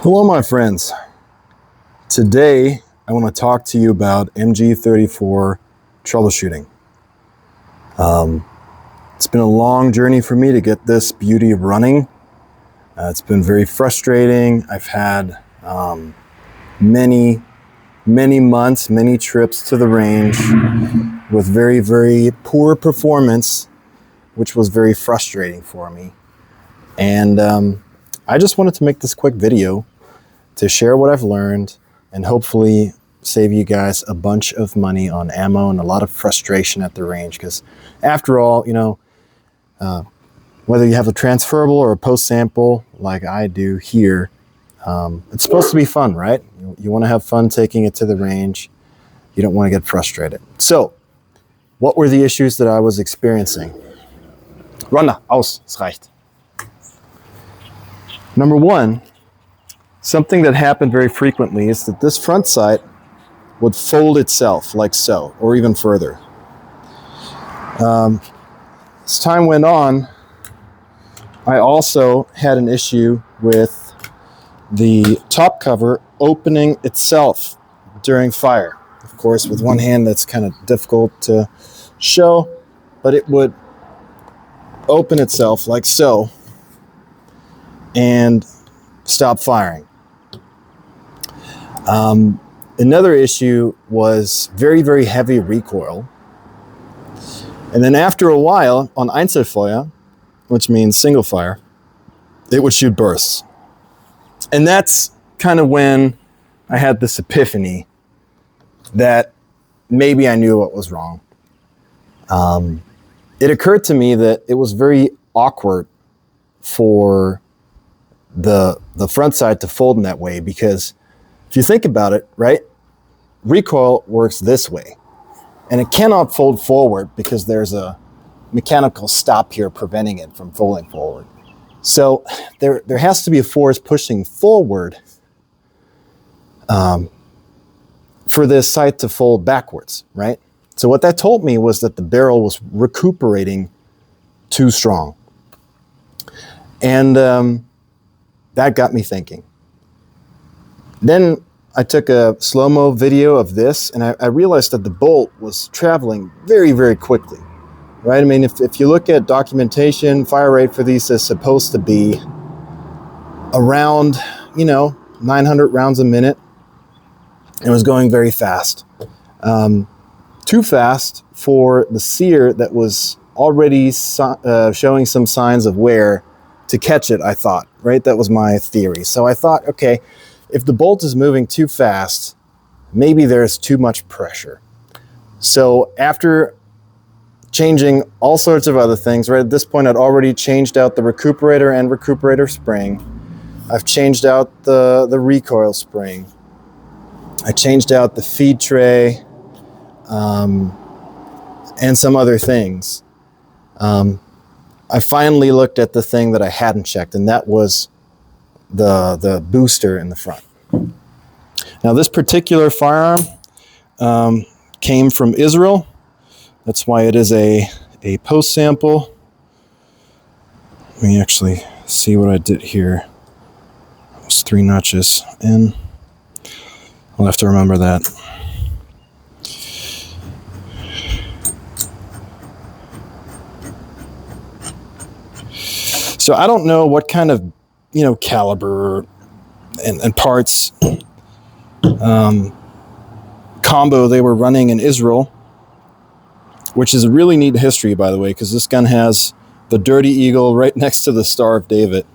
Hello, my friends. Today, I want to talk to you about MG34 troubleshooting. It's been a long journey for me to get this beauty running. It's been very frustrating. I've had many months, many trips to the range with very, very poor performance, which was very frustrating for me. And I just wanted to make this quick video to share what I've learned and hopefully save you guys a bunch of money on ammo and a lot of frustration at the range. Because after all, you know, whether you have a transferable or a post sample like I do here, it's supposed to be fun, right? You want to have fun taking it to the range. You don't want to get frustrated. So, what were the issues that I was experiencing? Runter, aus, es reicht. Number one, something that happened very frequently is that this front sight would fold itself like so, or even further. As time went on, I also had an issue with the top cover opening itself during fire. Of course, with one hand that's kind of difficult to show, but it would open itself like so and stop firing. Another issue was very, very heavy recoil. And then after a while, on Einzelfeuer, which means single fire, it would shoot bursts. And that's kind of when I had this epiphany that maybe I knew what was wrong. It occurred to me that it was very awkward for the front side to fold in that way, because if you think about it, right, recoil works this way, and it cannot fold forward because there's a mechanical stop here preventing it from folding forward. So there has to be a force pushing forward for this sight to fold backwards, right? So what that told me was that the barrel was recuperating too strong. And that got me thinking. Then I took a slow-mo video of this, and I realized that the bolt was traveling very, very quickly, right? I mean, if you look at documentation, fire rate for these is supposed to be around, 900 rounds a minute. It was going very fast. Too fast for the sear that was already showing some signs of wear to catch it, I thought, right? That was my theory. So I thought, okay, if the bolt is moving too fast, maybe there's too much pressure. So after changing all sorts of other things, right at this point I'd already changed out the recuperator and recuperator spring. I've changed out the recoil spring. I changed out the feed tray and some other things. I finally looked at the thing that I hadn't checked, and that was the booster in the front. Now, this particular firearm came from Israel. That's why it is a post sample. Let me actually see what I did here. It was 3 notches in. I'll have to remember that. So I don't know what kind of, caliber and parts combo they were running in Israel, which is a really neat history, by the way, because this gun has the Dirty Eagle right next to the Star of David,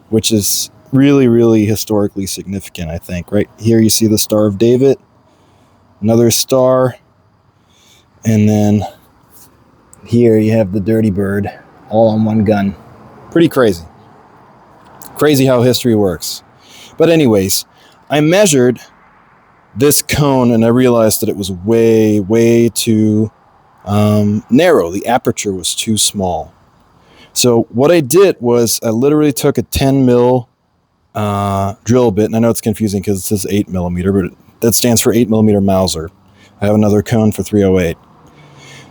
which is really, really historically significant, I think. Right here you see the Star of David, another star, and then here you have the Dirty Bird, all on one gun. Pretty crazy. Crazy how history works. But anyways, I measured this cone and I realized that it was way, way too narrow. The aperture was too small. So what I did was I literally took a 10 mil drill bit, and I know it's confusing because it says 8 millimeter, but that stands for 8 millimeter Mauser. I have another cone for 308.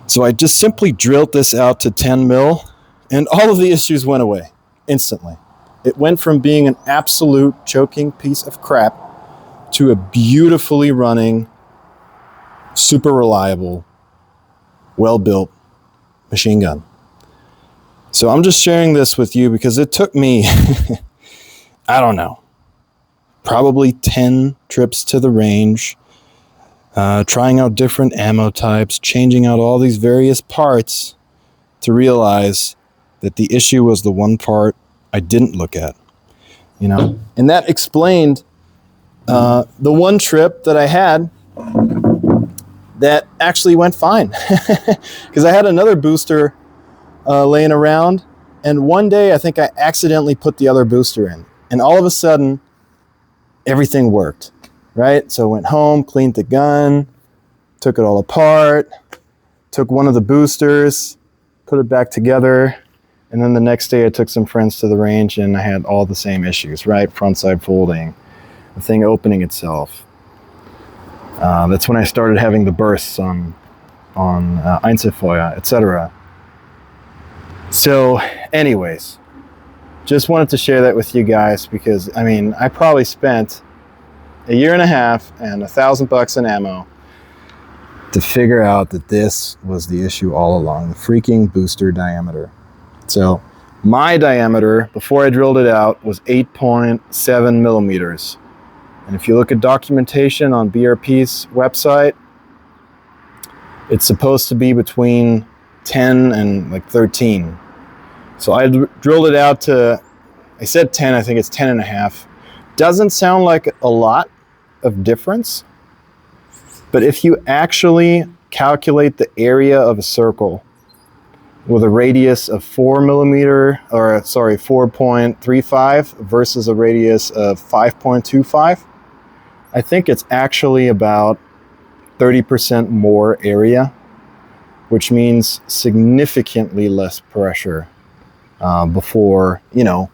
So I just simply drilled this out to 10 mil, and all of the issues went away instantly. It went from being an absolute choking piece of crap to a beautifully running, super reliable, well-built machine gun. So I'm just sharing this with you because it took me, I don't know, probably 10 trips to the range, trying out different ammo types, changing out all these various parts to realize that the issue was the one part I didn't look at, you know? And that explained the one trip that I had that actually went fine. Because I had another booster laying around, and one day I think I accidentally put the other booster in, and all of a sudden everything worked, right? So I went home, cleaned the gun, took it all apart, took one of the boosters, put it back together, and then the next day I took some friends to the range and I had all the same issues, right? Front side folding, the thing opening itself. That's when I started having the bursts on Einzelfeuer, etc. So anyways, just wanted to share that with you guys because, I mean, I probably spent a year and a half and $1,000 in ammo to figure out that this was the issue all along, the freaking booster diameter. So my diameter, before I drilled it out, was 8.7 millimeters. And if you look at documentation on BRP's website, it's supposed to be between 10 and like 13. So I drilled it out to, I said 10, I think it's 10 and a half. Doesn't sound like a lot of difference, but if you actually calculate the area of a circle with a radius of 4.35 versus a radius of 5.25, I think it's actually about 30% more area, which means significantly less pressure before, you know,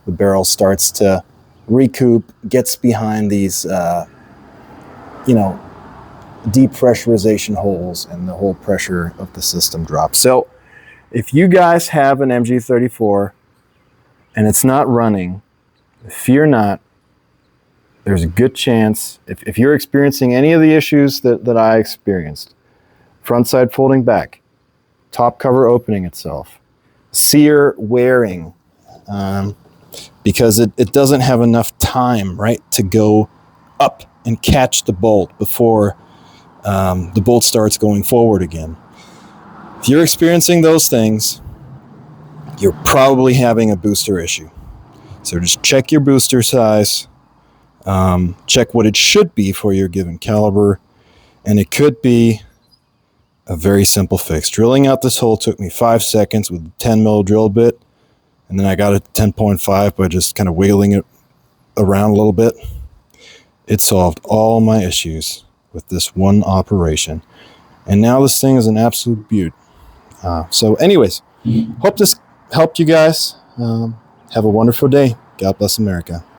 the barrel starts to recoup, gets behind these, you know, depressurization holes, and the whole pressure of the system drops. So if you guys have an MG34 and it's not running, fear not. There's a good chance, if you're experiencing any of the issues that I experienced, front side folding back, top cover opening itself, sear wearing, because it doesn't have enough time, right, to go up and catch the bolt before the bolt starts going forward again. If you're experiencing those things, you're probably having a booster issue. So just check your booster size, check what it should be for your given caliber, and it could be a very simple fix. Drilling out this hole took me 5 seconds with a 10 mil drill bit, and then I got it to 10.5 by just kind of wiggling it around a little bit. It solved all my issues with this one operation, and now this thing is an absolute beaut. So anyways, hope this helped you guys. Have a wonderful day. God bless America.